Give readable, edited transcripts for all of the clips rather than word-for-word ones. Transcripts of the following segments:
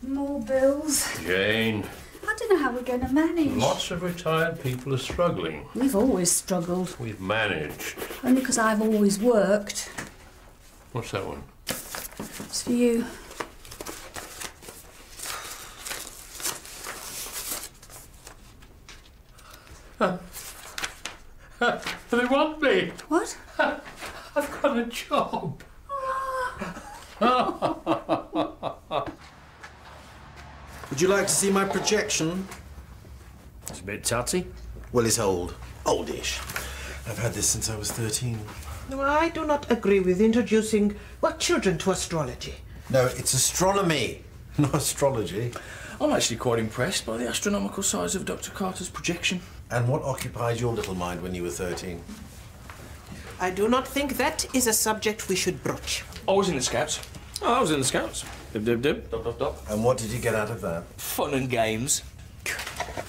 More bills. Jane. I don't know how we're going to manage. Lots of retired people are struggling. We've always struggled. We've managed. Only because I've always worked. What's that one? It's for you. They want me. What? I've got a job. Would you like to see my projection? It's a bit tatty. Well, it's old. Oldish. I've had this since I was 13. No, I do not agree with introducing, well, children to astrology. No, it's astronomy, not astrology. I'm actually quite impressed by the astronomical size of Dr. Carter's projection. And what occupied your little mind when you were 13? I do not think that is a subject we should broach. I was in the Scouts. Oh, I was in the Scouts. Dib, dib, dib, dop, dop, dop. And what did you get out of that? Fun and games.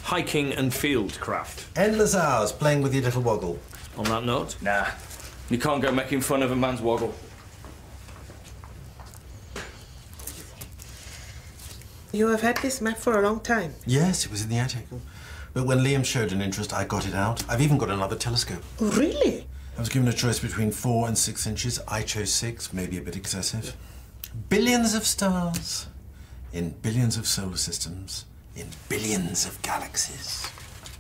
Hiking and field craft. Endless hours playing with your little woggle. On that note, nah. You can't go making fun of a man's woggle. You have had this map for a long time. Yes, it was in the attic. But when Liam showed an interest, I got it out. I've even got another telescope. Oh, really? I was given a choice between 4 and 6 inches. I chose 6, maybe a bit excessive. Billions of stars, in billions of solar systems, in billions of galaxies.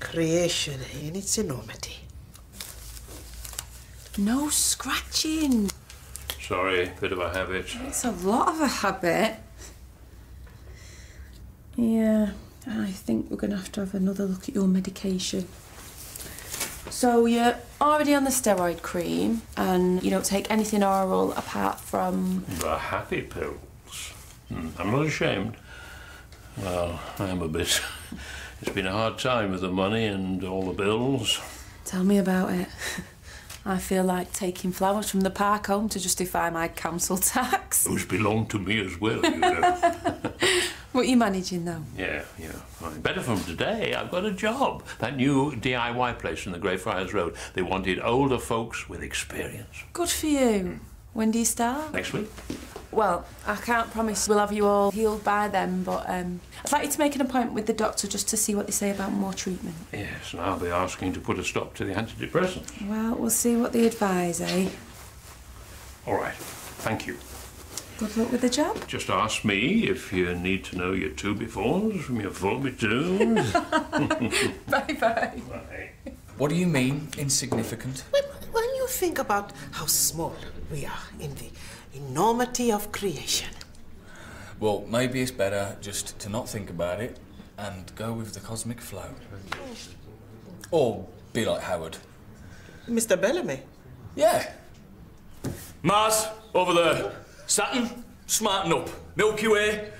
Creation in its enormity. No scratching. Sorry, bit of a habit. It's a lot of a habit. Yeah, I think we're going to have another look at your medication. So you're already on the steroid cream and you don't take anything oral apart from... The happy pills. I'm not ashamed. Well, I am a bit. It's been a hard time with the money and all the bills. Tell me about it. I feel like taking flowers from the park home to justify my council tax. Those belong to me as well, you know. What are you managing, though? Yeah, fine. Better from today, I've got a job. That new DIY place in the Greyfriars Road. They wanted older folks with experience. Good for you. When do you start? Next week. Well, I can't promise we'll have you all healed by then, but I'd like you to make an appointment with the doctor just to see what they say about more treatment. Yes, and I'll be asking to put a stop to the antidepressants. Well, we'll see what they advise, eh? All right, thank you. Good luck with the job. Just ask me if you need to know your 2 befores from your 4 betwoos. Bye-bye. Bye. What do you mean, insignificant? When you think about how small we are in the enormity of creation. Well, maybe it's better just to not think about it and go with the cosmic flow. Or be like Howard. Mr. Bellamy. Yeah. Mars, over there. Saturn, smarten up. Milky Way,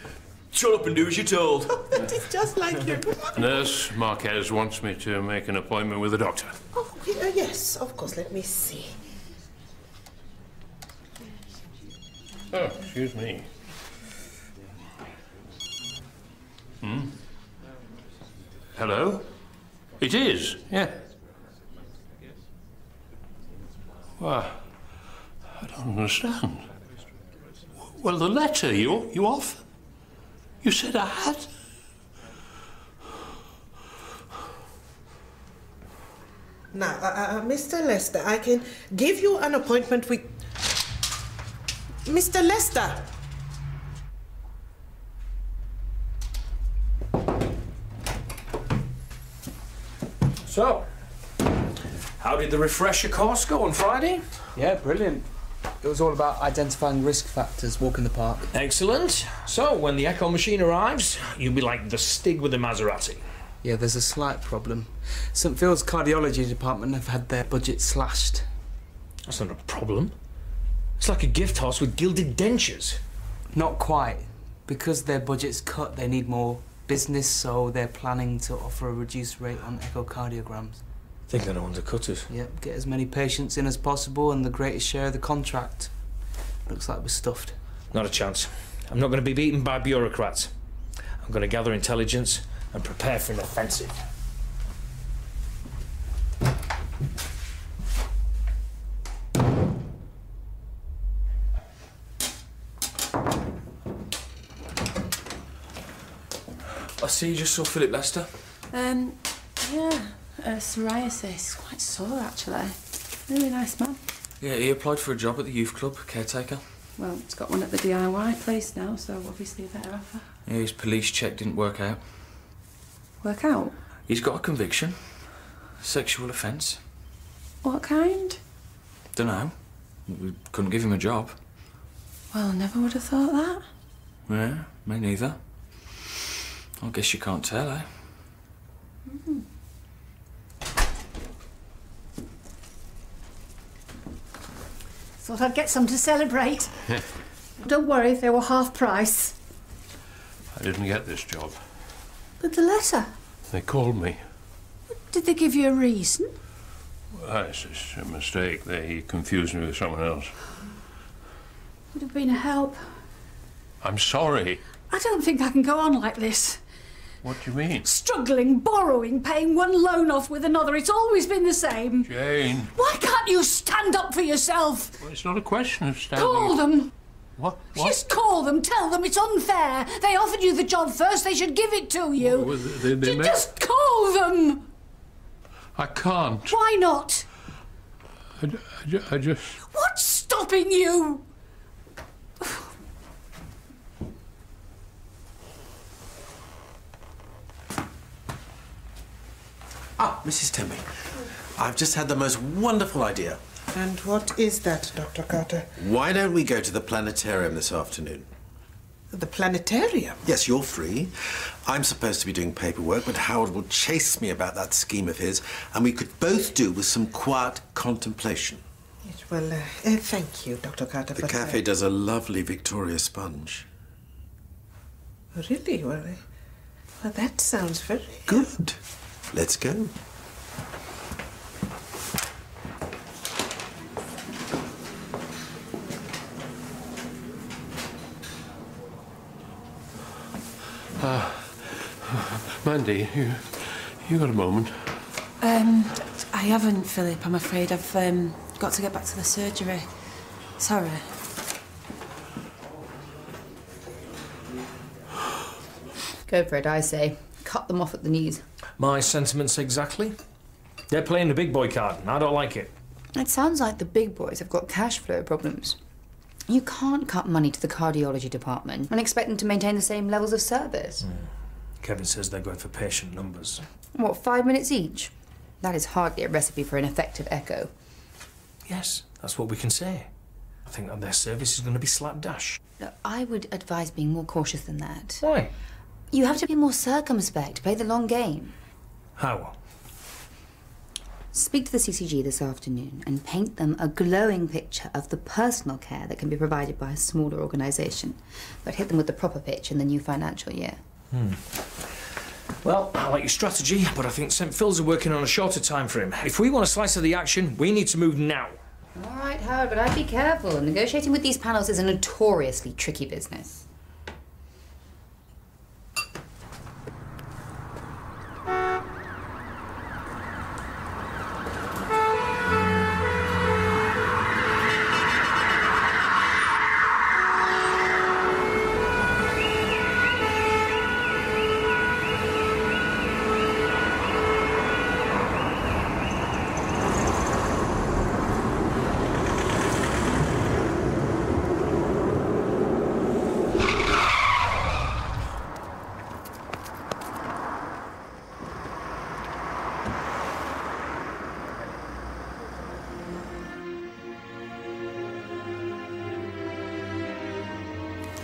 shut up and do as you're told. It is just like you. Nurse Marquez wants me to make an appointment with the doctor. Oh, yes, of course. Let me see. Oh, excuse me. Hello? It is, yeah. Well, I don't understand. Well, the letter you offered. You said I had. Now, Mr. Lester, I can give you an appointment with... Mr. Lester! So, how did the refresher course go on Friday? Yeah, brilliant. It was all about identifying risk factors, walking the park. Excellent. So, when the echo machine arrives, you'll be like the Stig with the Maserati. Yeah, there's a slight problem. St Phil's cardiology department have had their budget slashed. That's not a problem. It's like a gift horse with gilded dentures. Not quite. Because their budget's cut, they need more business, so they're planning to offer a reduced rate on echocardiograms. Think they're undercutters. Yep, get as many patients in as possible and the greatest share of the contract. Looks like we're stuffed. Not a chance. I'm not going to be beaten by bureaucrats. I'm going to gather intelligence and prepare for an offensive. see you just saw Philip Lester. Yeah, psoriasis. Quite sore, actually. Really nice man. Yeah, he applied for a job at the youth club, caretaker. Well, he's got one at the DIY place now, so obviously a better offer. Yeah, his police check didn't work out. Work out? He's got a conviction. Sexual offence. What kind? Dunno. We couldn't give him a job. Well, never would have thought that. Yeah, me neither. I guess you can't tell, eh? Thought I'd get some to celebrate. Don't worry, they were half price. I didn't get this job. But the letter? They called me. Did they give you a reason? It's a mistake. They confused me with someone else. Would have been a help. I'm sorry. I don't think I can go on like this. What do you mean? Struggling, borrowing, paying one loan off with another. It's always been the same. Jane. Why can't you stand up for yourself? Well, it's not a question of standing... Call them. What? Just call them. Tell them it's unfair. They offered you the job first. They should give it to you. Well, they may... Just call them. I can't. Why not? I just... What's stopping you? Ah, Mrs. Timmy. I've just had the most wonderful idea. And what is that, Dr. Carter? Why don't we go to the planetarium this afternoon? The planetarium? Yes, you're free. I'm supposed to be doing paperwork, but Howard will chase me about that scheme of his, and we could both do with some quiet contemplation. Yes, well, thank you, Dr. Carter. The cafe does a lovely Victoria sponge. Really? Well, that sounds very... Good. Let's go. Mandy, you got a moment? I haven't, Philip, I'm afraid. I've got to get back to the surgery. Sorry. Go for it, I say. Cut them off at the knees. My sentiments exactly. They're playing the big boy card, and I don't like it. It sounds like the big boys have got cash flow problems. You can't cut money to the cardiology department and expect them to maintain the same levels of service. Kevin says they're going for patient numbers. What, 5 minutes each? That is hardly a recipe for an effective echo. Yes, that's what we can say. I think that their service is going to be slapdash. Look, I would advise being more cautious than that. Why? You have to be more circumspect, play the long game. How? Speak to the CCG this afternoon and paint them a glowing picture of the personal care that can be provided by a smaller organisation, but hit them with the proper pitch in the new financial year. Well, I like your strategy, but I think St. Phil's are working on a shorter time frame. If we want a slice of the action, we need to move now. All right, Howard, but I'd be careful. Negotiating with these panels is a notoriously tricky business.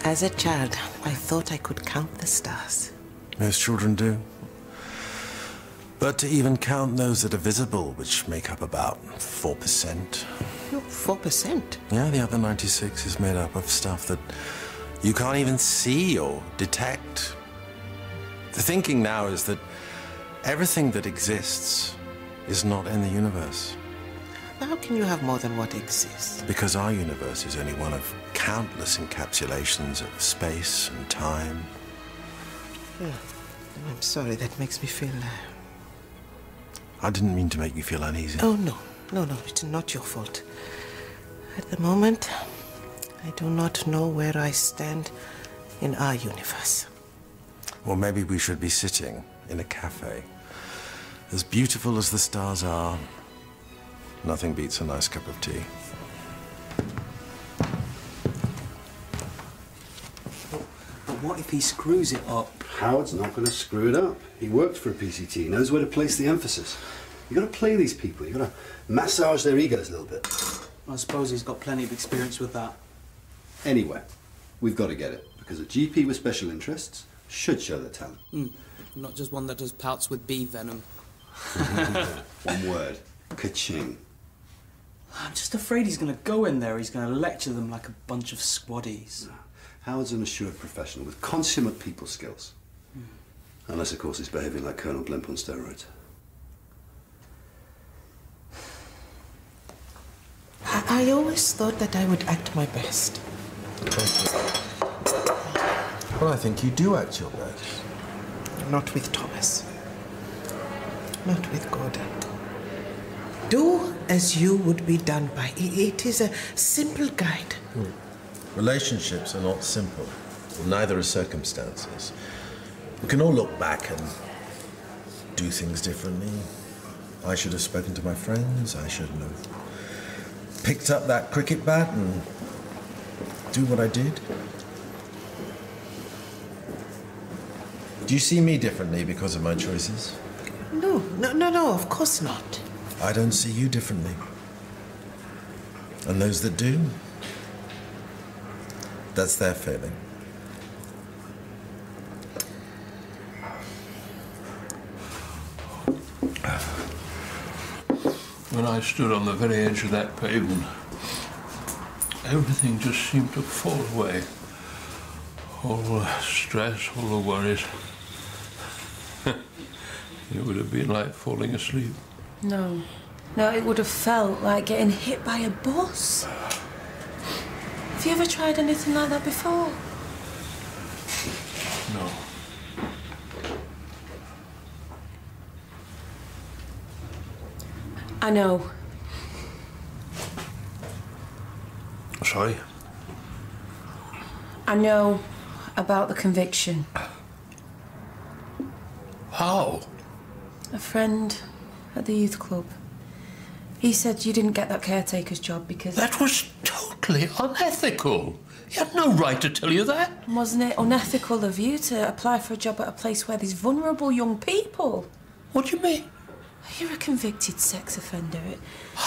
As a child, I thought I could count the stars. Most children do. But to even count those that are visible, which make up about 4%. Oh, 4%? Yeah, the other 96 is made up of stuff that you can't even see or detect. The thinking now is that everything that exists is not in the universe. How can you have more than what exists? Because our universe is only one of countless encapsulations of space and time. Yeah. I'm sorry, that makes me feel... I didn't mean to make you feel uneasy. Oh, no. No, it's not your fault. At the moment, I do not know where I stand in our universe. Or maybe we should be sitting in a cafe. As beautiful as the stars are, nothing beats a nice cup of tea. But what if he screws it up? Howard's not going to screw it up. He worked for a PCT, he knows where to place the emphasis. You've got to play these people, you've got to massage their egos a little bit. I suppose he's got plenty of experience with that. Anyway, we've got to get it, because a GP with special interests should show their talent. Not just one that does pouts with bee venom. One word. Ka-ching. I'm just afraid he's going to go in there, he's going to lecture them like a bunch of squaddies. No. Howard's an assured professional with consummate people skills. Unless, of course, he's behaving like Colonel Blimp on steroids. I always thought that I would act my best. Well, I think you do act your best. Not with Thomas. Not with Gordon. Do as you would be done by. It is a simple guide. Relationships are not simple. Neither are circumstances. We can all look back and do things differently. I should have spoken to my friends. I shouldn't have picked up that cricket bat and do what I did. Do you see me differently because of my choices? No, of course not. I don't see you differently. And those that do, that's their failing. When I stood on the very edge of that pavement, everything just seemed to fall away. All the stress, all the worries. It would have been like falling asleep. No, it would have felt like getting hit by a bus. Have you ever tried anything like that before? No. I know. Sorry? I know about the conviction. How? A friend at the youth club. He said you didn't get that caretaker's job because... That was totally unethical. He had no right to tell you that. Wasn't it unethical of you to apply for a job at a place where there's vulnerable young people? What do you mean? You're a convicted sex offender.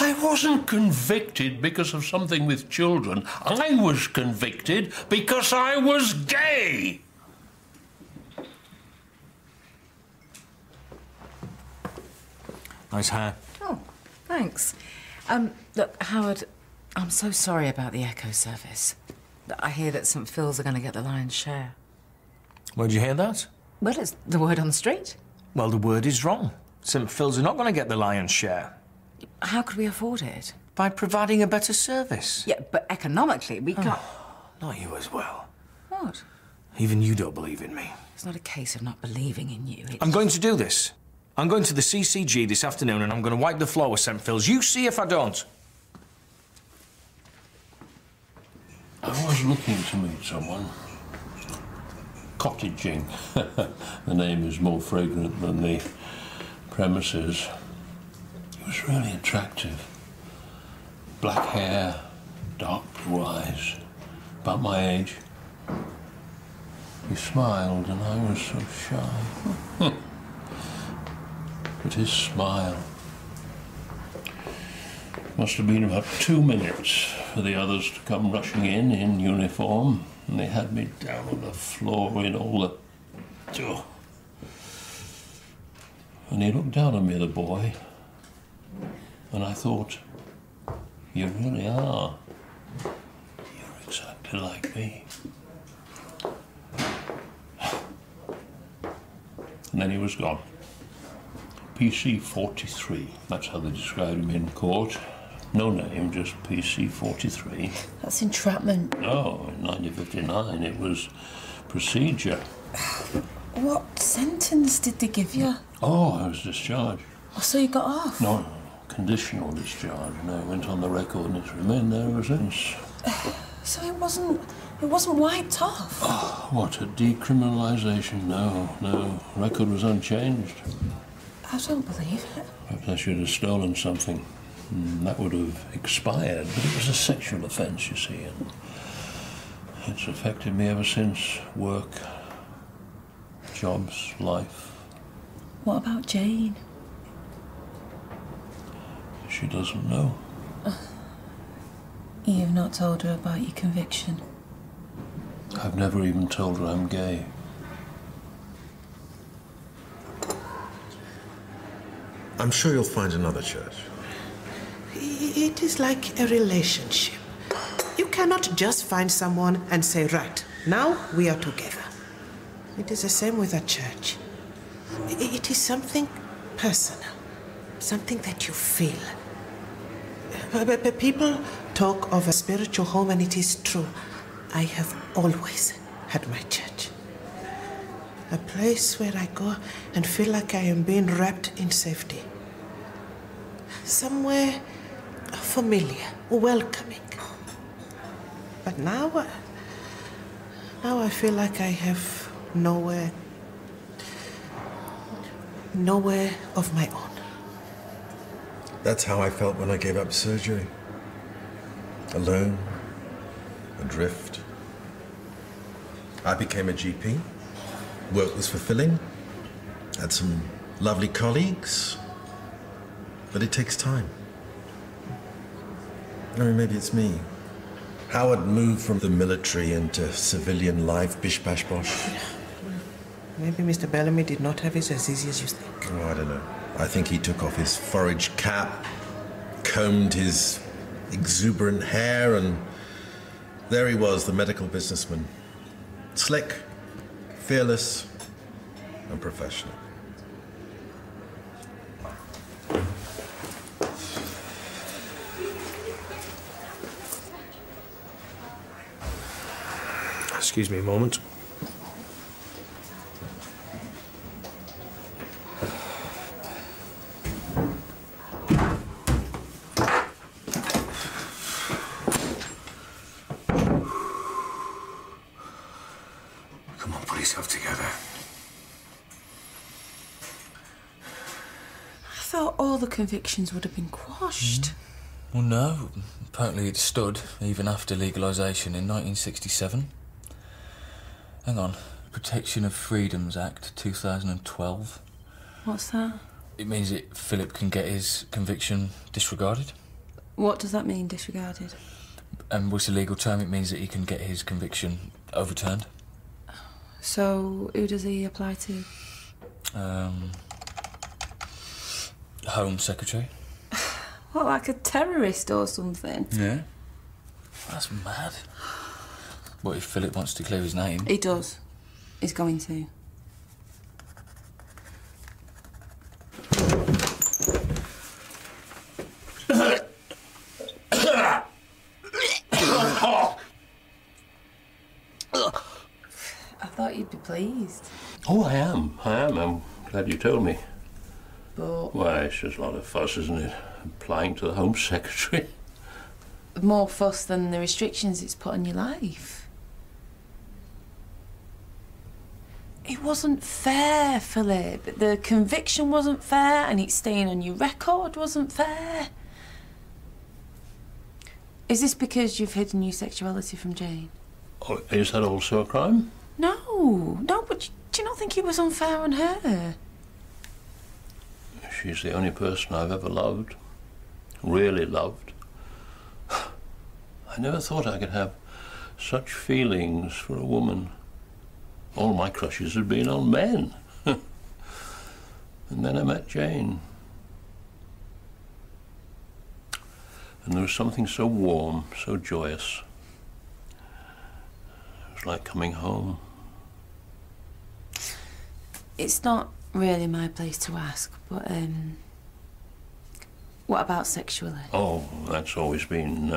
I wasn't convicted because of something with children. I was convicted because I was gay. Nice hair. Oh, thanks. Look, Howard, I'm so sorry about the Echo service. I hear that St. Phil's are going to get the lion's share. Where'd you hear that? Well, it's the word on the street. Well, the word is wrong. St. Phil's are not going to get the lion's share. How could we afford it? By providing a better service. Yeah, but economically, we can't... Not you as well. What? Even you don't believe in me. It's not a case of not believing in you. I'm going to do this. I'm going to the CCG this afternoon and I'm going to wipe the floor with St. Phil's. You see if I don't. I was looking to meet someone. Cottaging. The name is more fragrant than the premises. He was really attractive. Black hair, dark blue eyes, about my age. He smiled and I was so shy. But his smile must have been about 2 minutes for the others to come rushing in uniform, and they had me down on the floor in all the... Oh. And he looked down on me, the boy, and I thought, you really are. You're exactly like me. And then he was gone. PC-43, that's how they described him in court. No name, just PC-43. That's entrapment. No, in 1959 it was procedure. What sentence did they give you? Oh, I was discharged. Oh, so you got off? No, conditional discharge. And I went on the record and it's remained there ever since. So it wasn't It wasn't wiped off. Oh, what a decriminalisation. No. Record was unchanged. I don't believe it. Perhaps I should have stolen something. That would have expired, but it was a sexual offence, you see, and it's affected me ever since. Work, jobs, life. What about Jane? She doesn't know. You've not told her about your conviction? I've never even told her I'm gay. I'm sure you'll find another church. It is like a relationship. You cannot just find someone and say, right, now we are together. It is the same with a church. It is something personal, something that you feel. People talk of a spiritual home, and it is true. I have always had my church. A place where I go and feel like I am being wrapped in safety. Somewhere familiar, welcoming. But now I feel like I have nowhere of my own. That's how I felt when I gave up surgery. Alone, adrift. I became a GP. Work was fulfilling. Had some lovely colleagues. But it takes time. I mean, maybe it's me. Howard moved from the military into civilian life, bish bash bosh. Maybe Mr. Bellamy did not have it as easy as you think. Oh, I don't know. I think he took off his forage cap, combed his exuberant hair, and there he was, the medical businessman. Slick, fearless, and professional. Excuse me a moment. Come on, put yourself together. I thought all the convictions would have been quashed. Well, no. Apparently it stood even after legalisation in 1967. Hang on. Protection of Freedoms Act 2012. What's that? It means that Philip can get his conviction disregarded. What does that mean, disregarded? And what's the legal term? It means that he can get his conviction overturned. So, who does he apply to? Home Secretary. What, like a terrorist or something? Yeah. That's mad. What if Philip wants to clear his name? He does. He's going to. I thought you'd be pleased. Oh, I am. I'm glad you told me. But... Why, it's just a lot of fuss, isn't it? Applying to the Home Secretary. More fuss than the restrictions it's put on your life. It wasn't fair, Philip. The conviction wasn't fair, and it's staying on your record wasn't fair. Is this because you've hidden your sexuality from Jane? Oh, is that also a crime? No, but do you not think it was unfair on her? She's the only person I've ever loved. Really loved. I never thought I could have such feelings for a woman. All my crushes had been on men. And then I met Jane. And there was something so warm, so joyous. It was like coming home. It's not really my place to ask, but what about sexually? Oh, that's always been,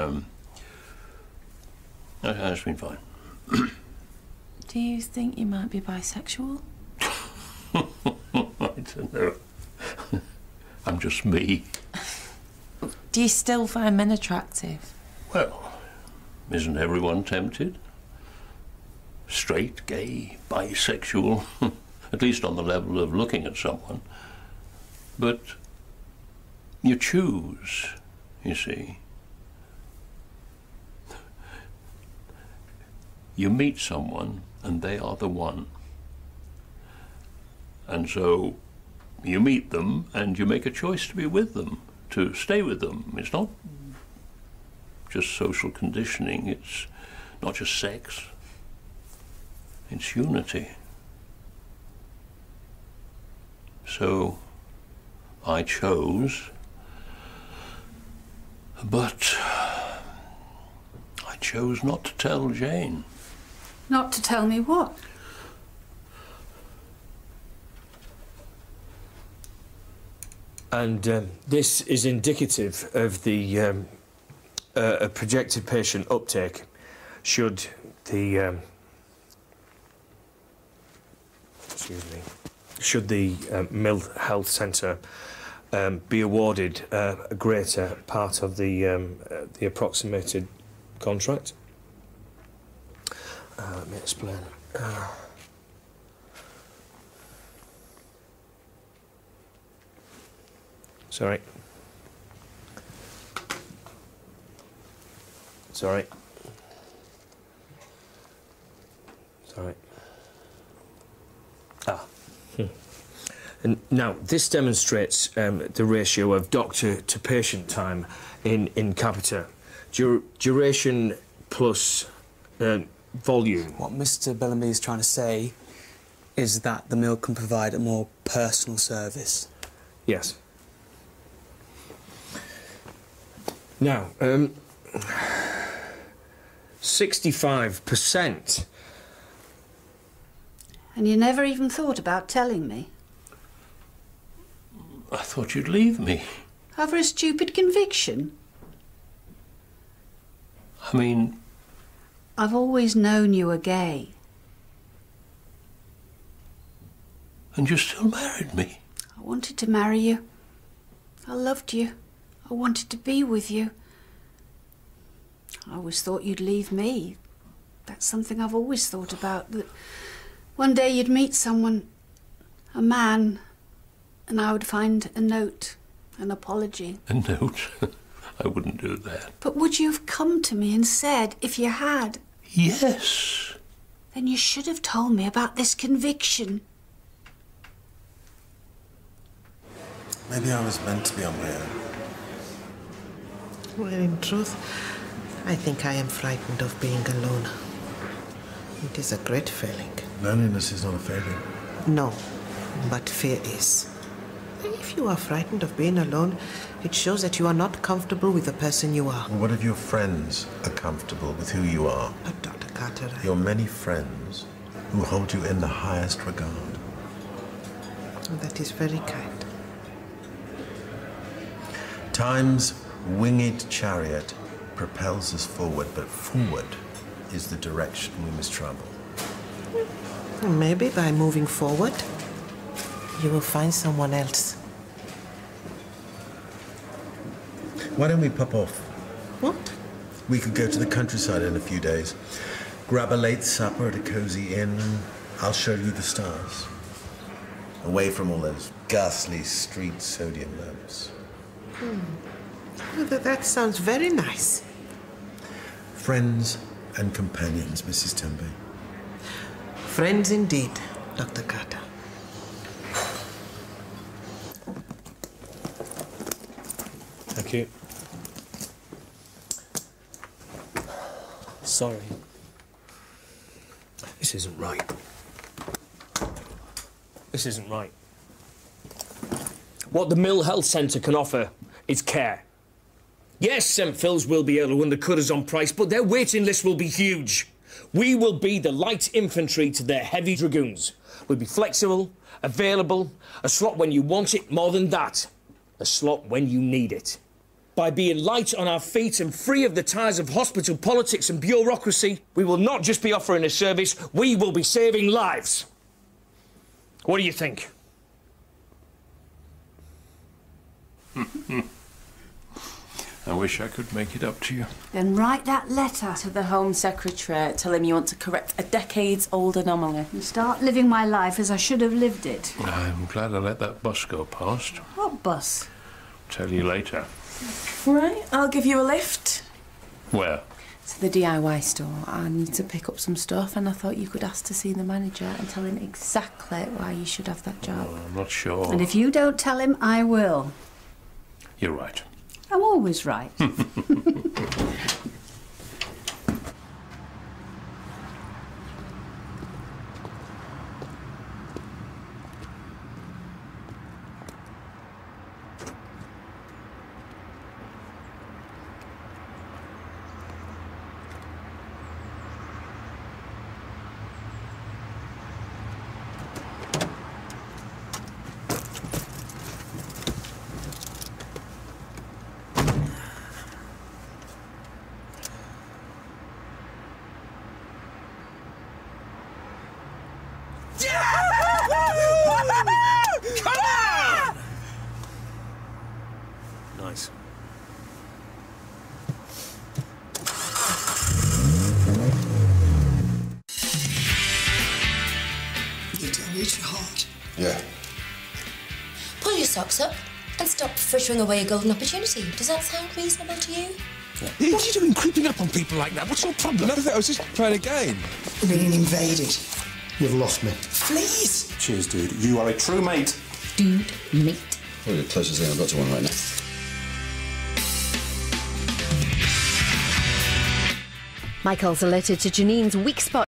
that's been fine. Do you think you might be bisexual? I don't know. I'm just me. Do you still find men attractive? Well, isn't everyone tempted? straight, gay, bisexual, at least on the level of looking at someone. But you choose, you see. You meet someone and they are the one. And so you meet them and you make a choice to be with them, to stay with them. It's not just social conditioning, it's not just sex, it's unity. So I chose, but I chose not to tell Jane. Not to tell me what? And this is indicative of the projected patient uptake should the Mill Health Centre be awarded a greater part of the approximated contract. Let me explain. Sorry. Sorry. And now, this demonstrates the ratio of doctor to patient time in capita. Duration plus volume. What Mr. Bellamy is trying to say is that the mill can provide a more personal service. Yes. Now, 65%. And you never even thought about telling me? I thought you'd leave me. Over a stupid conviction? I mean... I've always known you were gay. And you still married me. I wanted to marry you. I loved you. I wanted to be with you. I always thought you'd leave me. That's something I've always thought about, that one day you'd meet someone, a man, and I would find a note, an apology. A note? I wouldn't do that. But would you have come to me and said, if you had? Yes. Then you should have told me about this conviction. Maybe I was meant to be on my own. Well, in truth, I think I am frightened of being alone. It is a great feeling. Loneliness is not a failure. No, but fear is. If you are frightened of being alone, it shows that you are not comfortable with the person you are. Well, what if your friends are comfortable with who you are? But Dr. Carter, Your many friends who hold you in the highest regard. That is very kind. Time's winged chariot propels us forward, but forward is the direction we must travel. Maybe by moving forward, you will find someone else. Why don't we pop off? What? We could go to the countryside in a few days. Grab a late supper at a cozy inn, and I'll show you the stars. Away from all those ghastly street sodium lamps. Well, that sounds very nice. Friends and companions, Mrs. Tembe. Friends indeed, Dr. Carter. Thank you. Sorry. This isn't right. This isn't right. What the Mill Health Centre can offer is care. Yes, St Phil's will be able to undercut us on price, but their waiting list will be huge. We will be the light infantry to their heavy dragoons. We'll be flexible, available, a slot when you want it, more than that, a slot when you need it. By being light on our feet and free of the ties of hospital politics and bureaucracy, we will not just be offering a service, we will be saving lives. What do you think? I'm wish I could make it up to you. Then write that letter. To the Home Secretary, tell him you want to correct a decades-old anomaly. And start living my life as I should have lived it. I'm glad I let that bus go past. What bus? Tell you later. Right, I'll give you a lift. Where? To the DIY store. I need to pick up some stuff, and I thought you could ask to see the manager and tell him exactly why you should have that job. I'm not sure. And if you don't tell him, I will. You're right. I'm always right. Come on! Nice. You don't reach your heart. Yeah. Pull your socks up and stop frittering away a golden opportunity. Does that sound reasonable to you? Yeah. What are you doing creeping up on people like that? What's your problem? Nothing, I was just playing a game. You're being invaded. You've lost me. Please! Cheers, dude. You are a true mate. Dude, mate. Probably the closest thing I've got to one right now. Michael's alerted to Janine's weak spot